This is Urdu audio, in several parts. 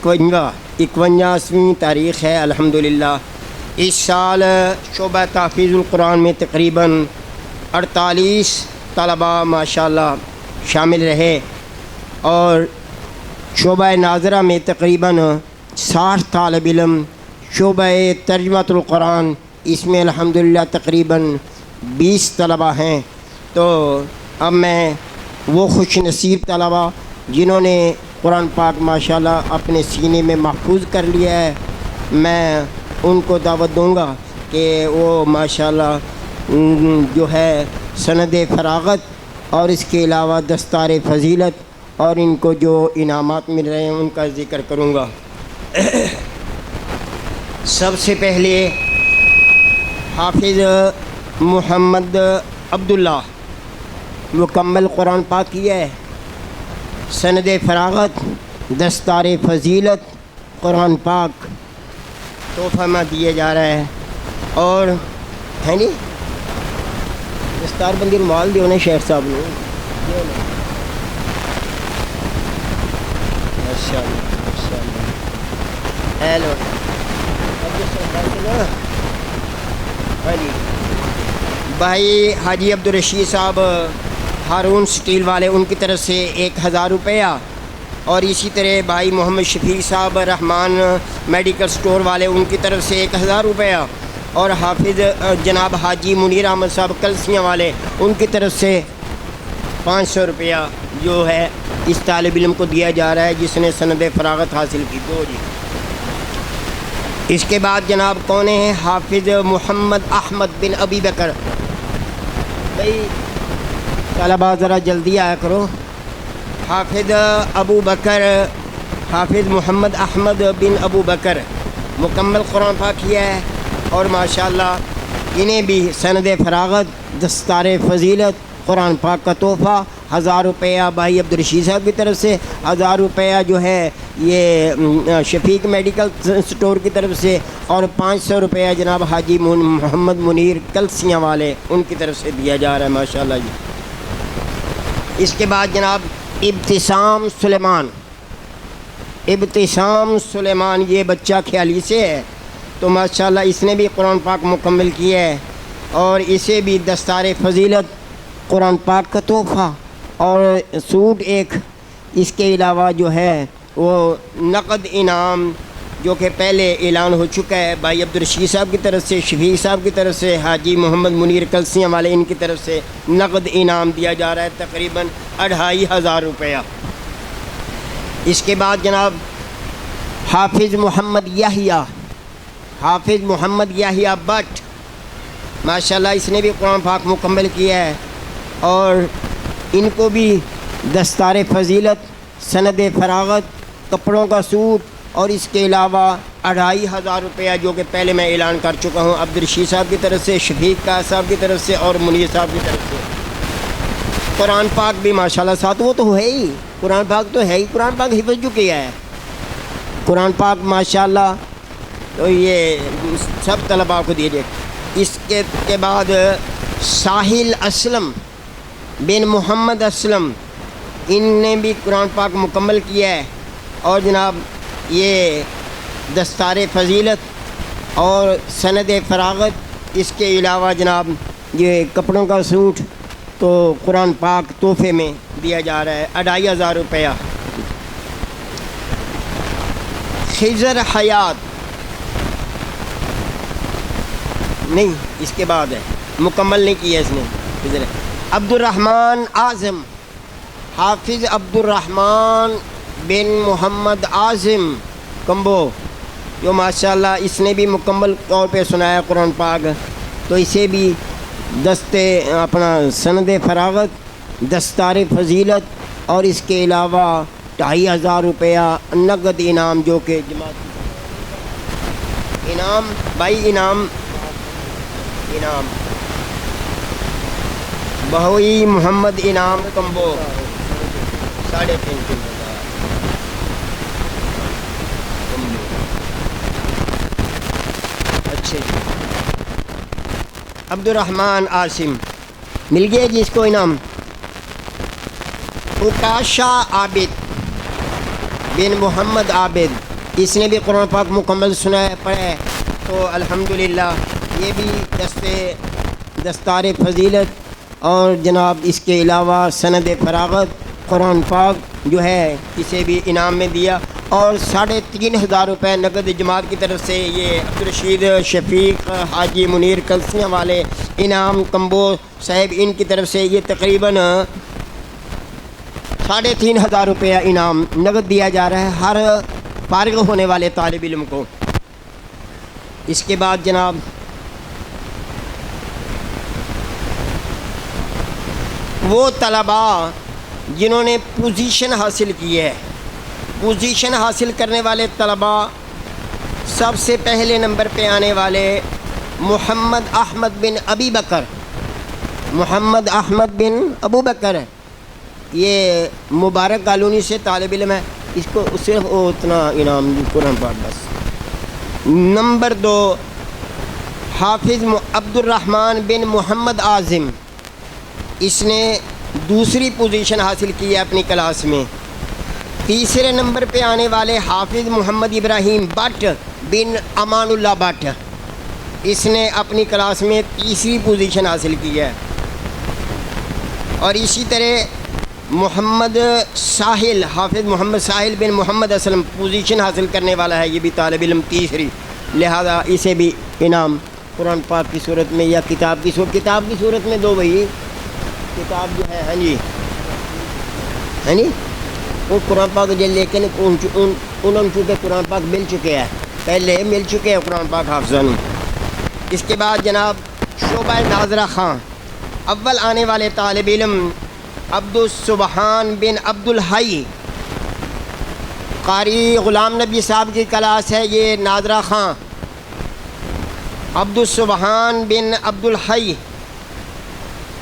51ویں تاریخ ہے الحمدللہ۔ اس سال شعبہ تحفیظ القرآن میں تقریباً 48 طلباء ماشاءاللہ شامل رہے اور شعبہ ناظرہ میں تقریباً 60 طالب علم، شعبہ ترجمۃ القرآن اس میں الحمدللہ تقریباً 20 طلباء ہیں۔ تو اب میں وہ خوش نصیب طلباء جنہوں نے قرآن پاک ماشاءاللہ اپنے سینے میں محفوظ کر لیا ہے، میں ان کو دعوت دوں گا کہ وہ ماشاءاللہ جو ہے سند فراغت اور اس کے علاوہ دستار فضیلت اور ان کو جو انعامات مل رہے ہیں ان کا ذکر کروں گا۔ سب سے پہلے حافظ محمد عبداللہ مکمل قرآن پاک کیا ہے، سند فراغت، دستار فضیلت، قرآن پاک تحفہ میں دیا جا رہا ہے۔ اور ہے نہیں دستار بندی رومال دیو نے شیخ صاحب نے ہیلو بھائی حاجی عبدالرشید صاحب ہارون سٹیل والے ان کی طرف سے 1000 روپیہ، اور اسی طرح بھائی محمد شفیع صاحب رحمان میڈیکل سٹور والے ان کی طرف سے 1000 روپیہ، اور حافظ جناب حاجی منیر احمد صاحب کلسیاں والے ان کی طرف سے 500 روپیہ جو ہے اس طالب علم کو دیا جا رہا ہے جس نے سند فراغت حاصل کی۔ دو جی۔ اس کے بعد جناب کون ہیں؟ حافظ محمد احمد بن ابی بکر۔ بھائی طلباء ذرا جلدی آیا کرو۔ حافظ ابو بکر، حافظ محمد احمد بن ابو بکر مکمل قرآن پاک کیا ہے، اور ماشاءاللہ انہیں بھی سند فراغت، دستار فضیلت، قرآن پاک کا تحفہ 1000 روپیہ بھائی عبدالرشید صاحب کی طرف سے، 1000 روپیہ جو ہے یہ شفیق میڈیکل سٹور کی طرف سے، اور 500 روپیہ جناب حاجی محمد منیر کلسیاں والے ان کی طرف سے دیا جا رہا ہے ماشاءاللہ جی۔ اس کے بعد جناب ابتسام سلیمان، ابتسام سلیمان یہ بچہ خیالی سے ہے، تو ماشاءاللہ اس نے بھی قرآن پاک مکمل کیا ہے، اور اسے بھی دستار فضیلت، قرآن پاک کا تحفہ اور سوٹ ایک، اس کے علاوہ جو ہے وہ نقد انعام جو کہ پہلے اعلان ہو چکا ہے بھائی عبدالرشید صاحب کی طرف سے، شفیع صاحب کی طرف سے، حاجی محمد منیر کلسیاں والے ان کی طرف سے نقد انعام دیا جا رہا ہے تقریباً 2500 روپیہ۔ اس کے بعد جناب حافظ محمد یحییٰ، حافظ محمد یحییٰ بٹ ماشاءاللہ اس نے بھی قرآن پاک مکمل کیا ہے، اور ان کو بھی دستار فضیلت، سند فراغت، کپڑوں کا سوٹ، اور اس کے علاوہ 2500 روپیہ جو کہ پہلے میں اعلان کر چکا ہوں عبدالرشید صاحب کی طرف سے، شفیق صاحب کی طرف سے، اور منیر صاحب کی طرف سے۔ قرآن پاک بھی ماشاءاللہ ساتھ وہ تو ہے ہی، قرآن پاک تو ہے ہی، قرآن پاک حفظ جو کیا ہے قرآن پاک ماشاءاللہ، تو یہ سب طلباء کو دیجیے۔ اس کے بعد ساحل اسلم بن محمد اسلم، ان نے بھی قرآن پاک مکمل کیا ہے، اور جناب یہ دستار فضیلت اور سند فراغت، اس کے علاوہ جناب یہ کپڑوں کا سوٹ تو قرآن پاک تحفے میں دیا جا رہا ہے 2500 روپیہ۔ خضر حیات نہیں، اس کے بعد ہے، مکمل نہیں کیا اس نے۔ خضر عبد الرحمن اعظم، حافظ عبد الرحمن بن محمد اعظم کمبو، جو ماشاءاللہ اس نے بھی مکمل طور پہ سنایا قرآن پاک، تو اسے بھی اپنا سند فراغت، دستار فضیلت، اور اس کے علاوہ 2500 روپیہ نقد انعام جو کہ جماعت انعام بھائی انعام بہوئی محمد انعام کمبو 350 اچھے۔ عبد الرحمن عاصم مل گیا جس کو انعام۔ عکاشہ عابد بن محمد عابد اس نے بھی قرآن پاک مکمل سنا ہے پڑھا ہے، تو الحمدللہ یہ بھی دستار فضیلت اور جناب اس کے علاوہ سند فراغت قرآن پاک جو ہے اسے بھی انعام میں دیا، اور 3,500 روپے نقد جماعت کی طرف سے یہ عبدالرشید شفیق حاجی منیر کلسیاں والے انعام کمبو صاحب ان کی طرف سے یہ تقریباً 3,500 روپیہ انعام نقد دیا جا رہا ہے ہر فارغ ہونے والے طالب علم کو۔ اس کے بعد جناب وہ طلباء جنہوں نے پوزیشن حاصل کی ہے، پوزیشن حاصل کرنے والے طلباء سب سے پہلے نمبر پہ آنے والے محمد احمد بن ابی بکر، محمد احمد بن ابو بکر، یہ مبارک کالونی سے طالب علم ہے، اس کو صرف اتنا انعام قرآن پاک بس۔ نمبر 2 حافظ عبد الرحمن بن محمد اعظم، اس نے دوسری پوزیشن حاصل کی ہے اپنی کلاس میں۔ تیسرے نمبر پہ آنے والے حافظ محمد ابراہیم but bin Aman Ullah but, اس نے اپنی کلاس میں تیسری پوزیشن حاصل کی ہے۔ اور اسی طرح محمد ساحل، حافظ محمد ساحل بن محمد اسلم پوزیشن حاصل کرنے والا ہے، یہ بھی طالب علم تیسری، لہذا اسے بھی انعام قرآن پاک کی صورت میں یا کتاب کی صورت میں دو بھائی، کتاب جو ہے ہاں جی وہ قرآن پاک لیکن انہوں چونکہ قرآن پاک مل چکے ہیں، پہلے مل چکے ہیں قرآن پاک حافظان۔ اس کے بعد جناب شعبہ ناظرہ خان، اول آنے والے طالب علم عبد السبحان بن عبد الحی، قاری غلام نبی صاحب کی کلاس ہے یہ ناظرہ خان، عبد السبحان بن عبد الحی۔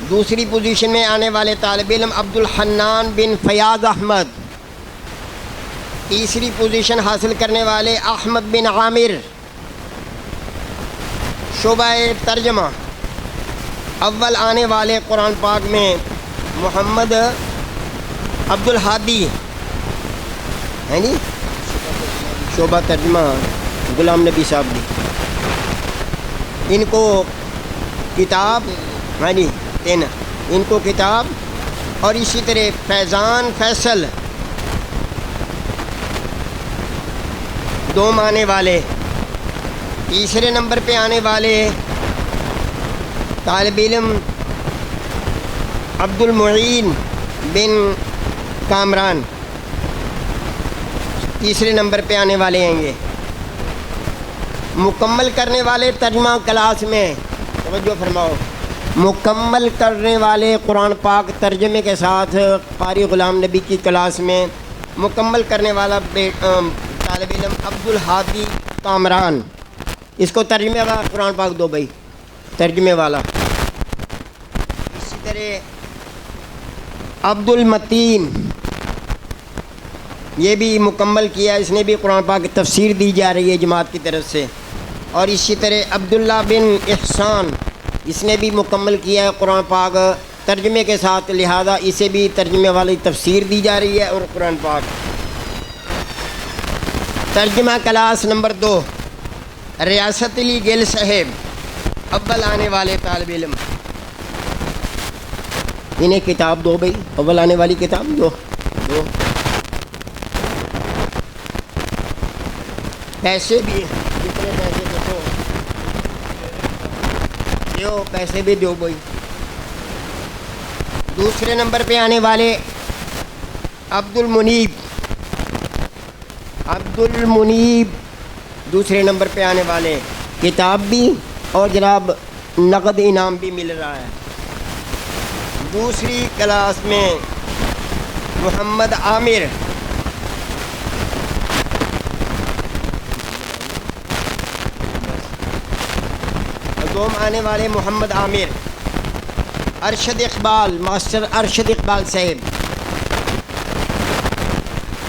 دوسری پوزیشن میں آنے والے طالب علم عبد الحنان بن فیاض احمد، تیسری پوزیشن حاصل کرنے والے احمد بن عامر۔ شعبہ ترجمہ، اول آنے والے قرآن پاک میں محمد عبد الحادی ہے جی، شعبہ ترجمہ غلام نبی صاحب جی، ان کو کتاب ہاں جی ان کو کتاب، اور اسی طرح فیضان فیصل دوم آنے والے۔ تیسرے نمبر پہ آنے والے طالب علم عبد المعین بن کامران، تیسرے نمبر پہ آنے والے ہیں یہ۔ مکمل کرنے والے ترجمہ کلاس میں توجہ فرماؤ، مکمل کرنے والے قرآن پاک ترجمے کے ساتھ قاری غلام نبی کی کلاس میں مکمل کرنے والا طالب علم عبد الحادی کامران، اس کو ترجمے والا قرآن پاک دو بھائی، ترجمے والا۔ اسی طرح عبد المتین، یہ بھی مکمل کیا، اس نے بھی قرآن پاک کی تفسیر دی جا رہی ہے جماعت کی طرف سے۔ اور اسی طرح عبداللہ بن احسان، اس نے بھی مکمل کیا ہے قرآن پاک ترجمے کے ساتھ، لہذا اسے بھی ترجمے والی تفسیر دی جا رہی ہے۔ اور قرآن پاک ترجمہ کلاس نمبر 2 ریاست علی گل صاحب، اول آنے والے طالب علم، انہیں کتاب دو بھائی، اول آنے والی کتاب دو۔ پیسے بھی جتنے پیسے دو پیسے بھی دو بھائی۔ دوسرے نمبر پہ آنے والے عبد المنیب دوسرے نمبر پہ آنے والے، کتاب بھی اور جناب نقد انعام بھی مل رہا ہے۔ دوسری کلاس میں محمد عامر، دوم آنے والے محمد عامر، ارشد اقبال، ماسٹر ارشد اقبال صاحب۔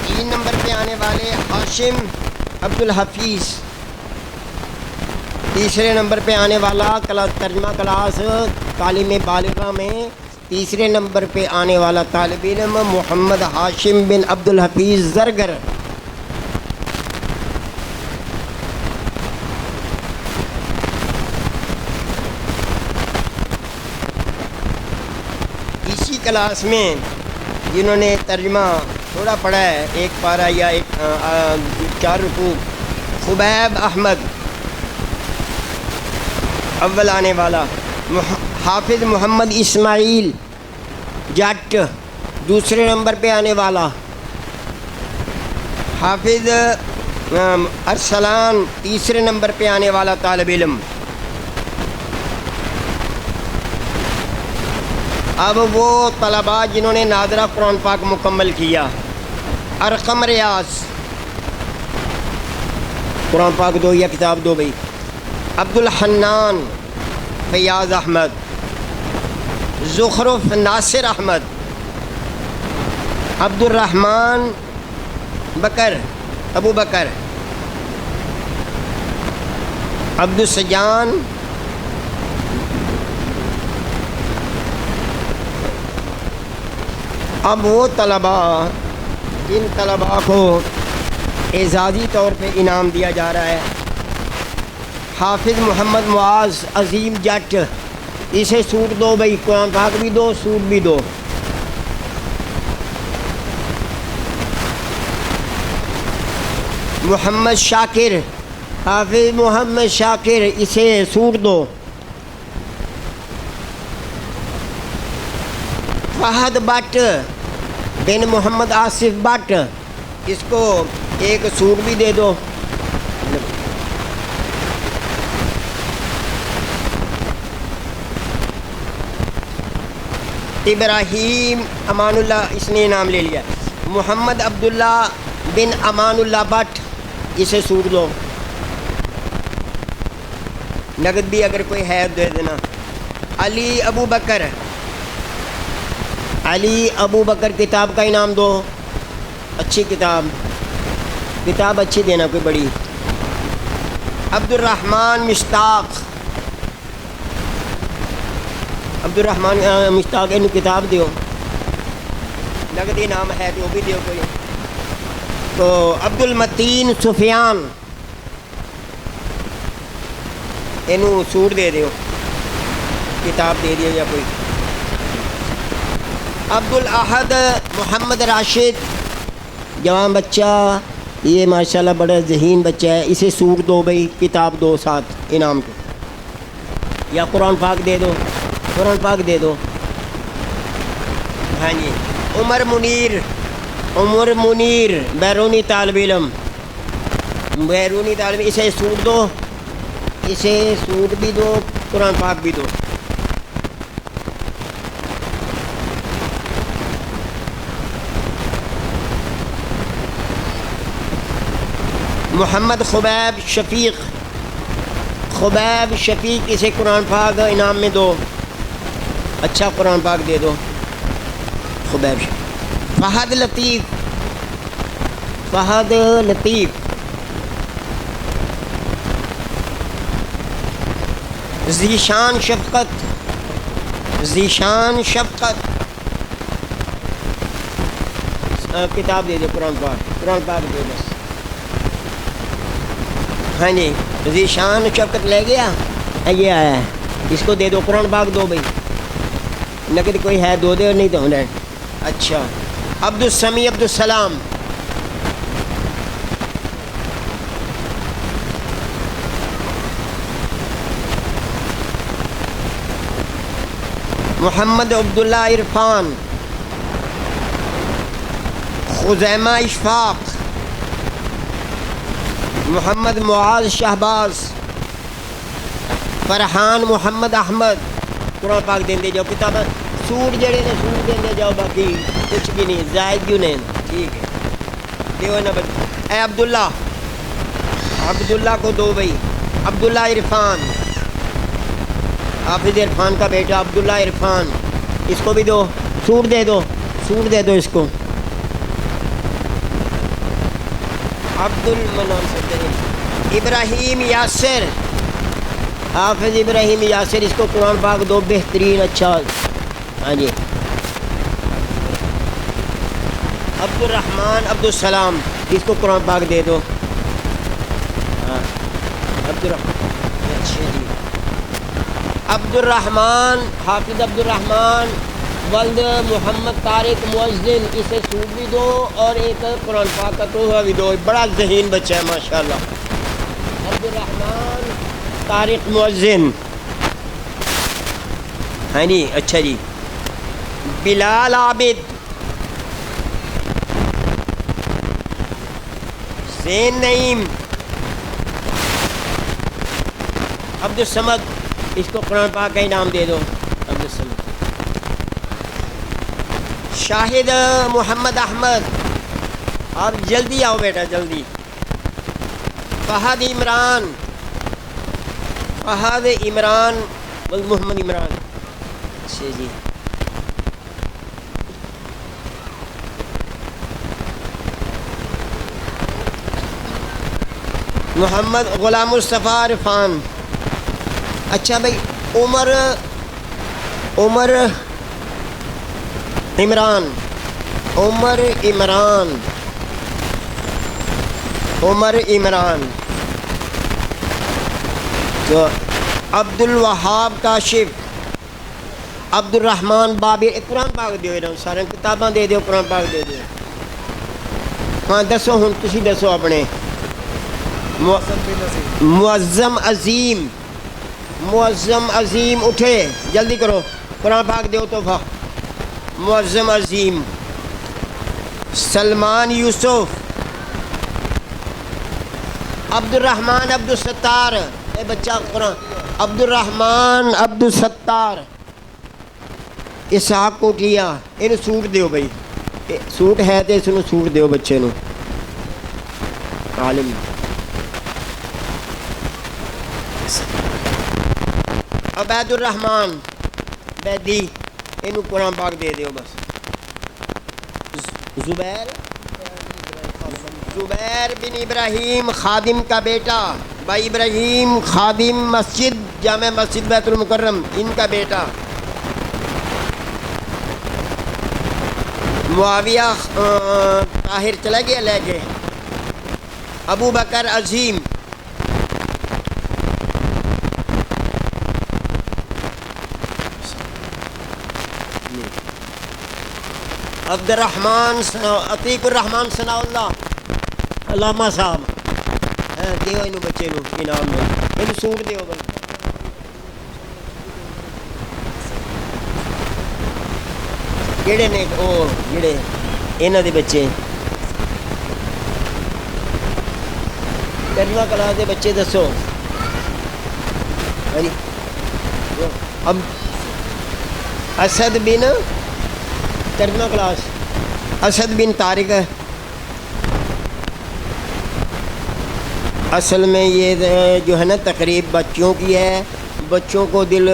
3 نمبر پہ آنے والے ہاشم عبد الحفیظ۔ تیسرے نمبر پہ آنے والا ترجمہ کلاس تعلیم بالغہ میں تیسرے نمبر پہ آنے والا طالب علم محمد ہاشم بن عبد الحفیظ زرگر۔ کلاس میں جنہوں نے ترجمہ تھوڑا پڑھا ہے، ایک پارہ یا ایک 4 رکوع، خبیب احمد اول آنے والا، حافظ محمد اسماعیل جٹ دوسرے نمبر پہ آنے والا، حافظ ارسلان تیسرے نمبر پہ آنے والا طالب علم۔ اب وہ طلباء جنہوں نے نادرہ قرآن پاک مکمل کیا، ارقم ریاض قرآن پاک 2 یا کتاب 2 بھائی، عبدالحنان فیاض احمد، زخرف ناصر احمد، عبد الرحمن بکر ابو بکر، عبد السجان اب وہ طلباء جن طلباء کو اعزازی طور پہ انعام دیا جا رہا ہے، حافظ محمد معاذ عظیم جٹ، اسے سوٹ دو بھائی، قرآن پاک بھی دو، سوٹ بھی دو۔ محمد شاکر، حافظ محمد شاکر، اسے سوٹ دو۔ فہد بٹ بن محمد آصف بٹ، اس کو ایک سوٹ بھی دے دو۔ ابراہیم امان اللہ، اس نے نام لے لیا۔ محمد عبداللہ بن امان اللہ بٹ، اسے سوٹ دو، نقد بھی اگر کوئی ہے دے دینا۔ علی ابو بکر، علی ابو بکر، کتاب کا انعام دو، اچھی کتاب اچھی دینا کوئی بڑی۔ عبد الرحمن مشتاق، عبد الرحمن مشتاق، ان کتاب دیو، نقد انعام ہے تو وہ بھی دیو کوئی۔ تو عبد المتین سفیان، انہوں سوٹ دے دیو، کتاب دے دیو یا کوئی۔ عبد الاحد محمد راشد، جوان بچہ، یہ ماشاءاللہ بڑا ذہین بچہ ہے، اسے سوٹ دو بھائی، کتاب دو ساتھ انعام کے، یا قرآن پاک دے دو، قرآن پاک دے دو۔ ہاں جی، عمر منیر بیرونی طالب علم، اسے سوٹ دو، اسے سوٹ بھی دو، قرآن پاک بھی دو۔ محمد خبیب شفیق، اسے قرآن پاک انعام میں دو، اچھا قرآن پاک دے دو۔ خبیب شفیق۔ فہد لطیف، ذیشان شفقت، کتاب دے دو، قرآن پاک دے بس۔ ہاں جی، ذیشان شفقت لے گیا، یہ آیا ہے، اس کو دے دو، قرآن پاک دو بھائی، نقد کوئی ہے دو دے، اور نہیں تو ہونا ہے۔ اچھا، عبد السمیع عبد السلام، محمد عبداللہ عرفان، خزیمہ اشفاق، محمد معاذ شہباز، فرحان محمد احمد، قرآن پاک دیں دے جاؤ، کتاب سوٹ جڑے نے سوٹ دیں دے جاؤ، باقی کچھ بھی نہیں، زائد کیوں نہیں، ٹھیک ہے دیو نا بچ۔ اے عبداللہ کو دو بھائی، عبداللہ عرفان، حافظ عرفان کا بیٹا عبداللہ عرفان، اس کو بھی دو، سوٹ دے دو اس کو۔ عبد المنان سے ابراہیم یاسر، حافظ ابراہیم یاسر، اس کو قرآن پاک دو، بہترین، اچھا، ہاں جی۔ عبد الرحمن عبد السلام، اس کو قرآن پاک دے دو، ہاں عبد الرحمن، اچھا جی۔ عبد الرحمن، حافظ عبد الرحمن ولد محمد طارق مؤذن، اسے سوٹ بھی دو اور ایک قرآن پاک کا تحفہ بھی دو، بڑا ذہین بچہ ہے ماشاءاللہ۔ عبد الرحمن طارق مؤذن، ہاں جی اچھا جی۔ بلال عابد، زین نعیم، عبد الصمد، اس کو قرآن پاک کا انعام دے دو عبد الصمد۔ شاہد محمد احمد، آپ جلدی آؤ بیٹا جلدی۔ فہد عمران، فہد عمران محمد عمران، اچھا جی۔ محمد غلام مصطفیٰ عرفان، اچھا بھائی عمر عمران، عمر عمران تو عبد الوہاب کاشف، عبد الرحمن بابر، قرآن پاک دیو نا سارے کتاباں دے دیو، قرآن پاک دے دیو۔ ہاں دسو ہن تسی دسو اپنے۔ معظم عظیم، معظم عظیم اٹھے جلدی کرو، قرآن پاک دیو تحفہ۔ معظم عظیم۔ سلمان یوسف، عبد الرحمن عبد الستار، اے بچہ قرآن، عبد الرحمن عبد الستار۔ اسحاق کوٹیا، یہ سوٹ دیو بھائی، سوٹ ہے تو اس نو سوٹ دیو بچے نو۔ عالم عبید الرحمن بیدی، اینو قرآن پاک دے دیو بس۔ زبیر بن ابراہیم خادم کا بیٹا، بھائی ابراہیم خادم مسجد جامع مسجد بیت المکرم، ان کا بیٹا۔ معاویہ طاہر چلا گیا لے کے۔ ابو بکر عظیم، عبد الرحمن عتیق الرحمن ثناء اللہ، علامہ صاحب، دیو انہوں بچے نو انعام میں، انہوں سوٹ دیو بھائی۔ کیڑے نے او جڑے انہاں دے بچے ترجمہ کلاس دے بچے دسو۔ اب اسد بن ترجمہ کلاس، اسد بن طارق، اصل میں یہ جو ہے نا تقریب بچوں کی ہے، بچوں کو دل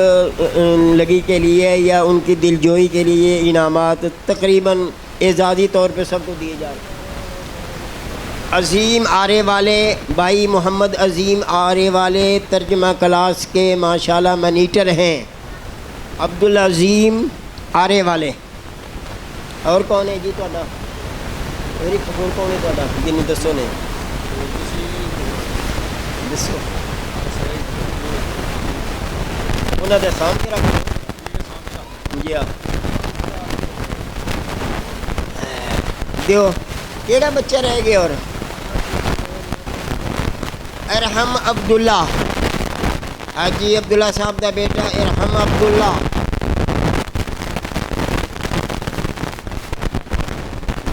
لگی کے لیے یا ان کی دل جوئی کے لیے انعامات تقریباً اعزازی طور پہ سب کو دیے جا رہے ہیں۔ عظیم آرے والے، بھائی محمد عظیم آرے والے ترجمہ کلاس کے ماشاءاللہ منیٹر ہیں، عبدالعظیم آرے والے۔ اور کون ہے جی تہاڈا؟ میری خبر کون ہے تہاڈا جن دسو نے دسو، انہاں دے سام کے رکھ جی۔ دیو کیڑا بچہ رہ گیا؟ اور ارحم عبداللہ، حاجی عبداللہ صاحب دا بیٹا ارحم عبداللہ۔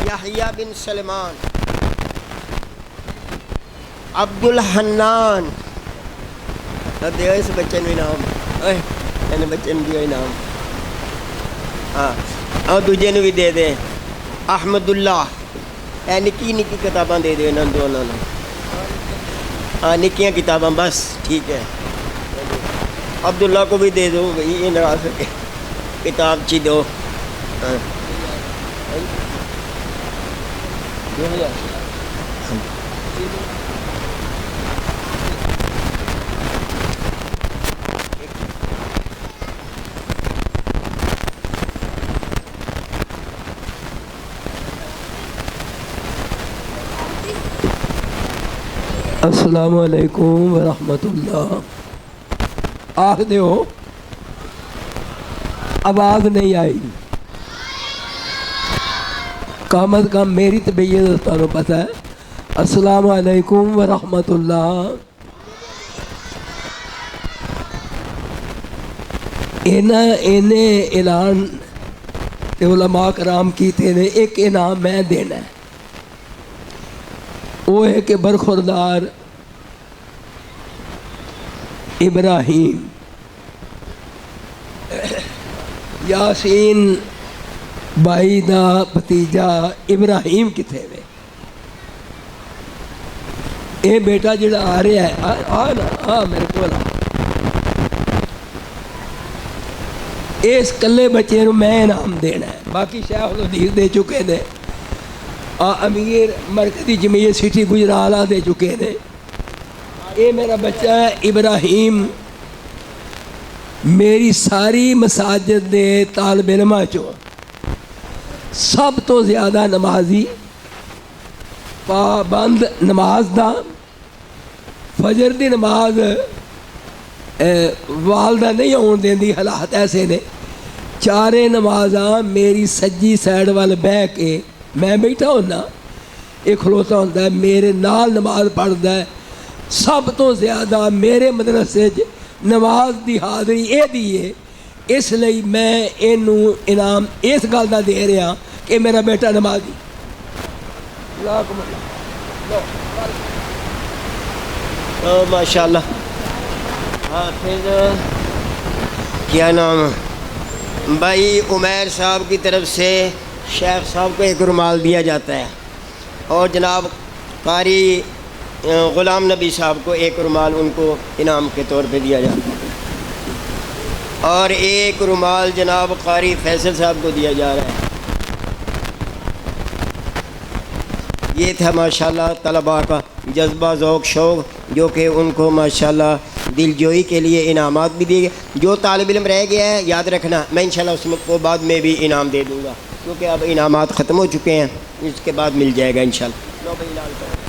یحییٰ بن سلمان، عبد الحنان، دیو اس بچے نو انعام، ان بچے نو دیو انعام۔ ہاں اور دوجے نو بھی دے دے، احمد اللہ، اے نکی نکی کتاباں دے دے انہاں دونوں نے، ہاں نکیاں کتاباں بس ٹھیک ہے۔ عبداللہ کو بھی دے دو بھائی، یہ ناراض ہے کتاب چی دو۔ ہاں السلام علیکم ورحمۃ اللہ۔ آخ دیو آواز نہیں آئی، کم از کم میری طبیعت تمہیں پتہ ہے. السلام علیکم ورحمۃ اللہ. انہیں اعلان تے علماء کرام کیتے نے. ایک انعام میں دینا ہے، وہ ہے کہ برخوردار ابراہیم یاسین بائی دا بھتیجا ابراہیم کتنے وے؟ یہ بیٹا جڑا آ رہا ہے آ نا میرے کو اس کلے بچے میں انعام دینا ہے. باقی شیخ الحدیث دے چکے نے، امیر مرکزی جمعیت سٹی گجرالہ دے چکے نے. یہ میرا بچہ ہے ابراہیم، میری ساری مساجد دے طالب علماء چو سب تو زیادہ نمازی، پابند نماز دا. فجر دی نماز والدہ نہیں آن دیندی، حالات ایسے نے. چارے نمازاں میری سجی سائڈ وال بہ کے میں بیٹھا ہونا، یہ کھلوتا ہوتا ہے میرے نال نماز پڑھتا ہے. سب تو زیادہ میرے مدرسے نماز دی حاضری یہ دی ہے. اس لیے میں اینوں انعام اس گل کا دے رہا کہ میرا بیٹا نمازی. ماشاء اللہ. حافظ کیا نام بھائی عمیر صاحب کی طرف سے شیخ صاحب کو ایک رومال دیا جاتا ہے، اور جناب قاری غلام نبی صاحب کو ایک رومال ان کو انعام کے طور پہ دیا جاتا ہے، اور ایک رومال جناب قاری فیصل صاحب کو دیا جا رہا ہے. یہ تھا ماشاءاللہ طلباء کا جذبہ، ذوق، شوق، جو کہ ان کو ماشاءاللہ دل جوئی کے لیے انعامات بھی دیے گئے. جو طالب علم رہ گیا ہے یاد رکھنا، میں انشاءاللہ اس کو بعد میں بھی انعام دے دوں گا، کیونکہ اب انعامات ختم ہو چکے ہیں. اس کے بعد مل جائے گا انشاءاللہ.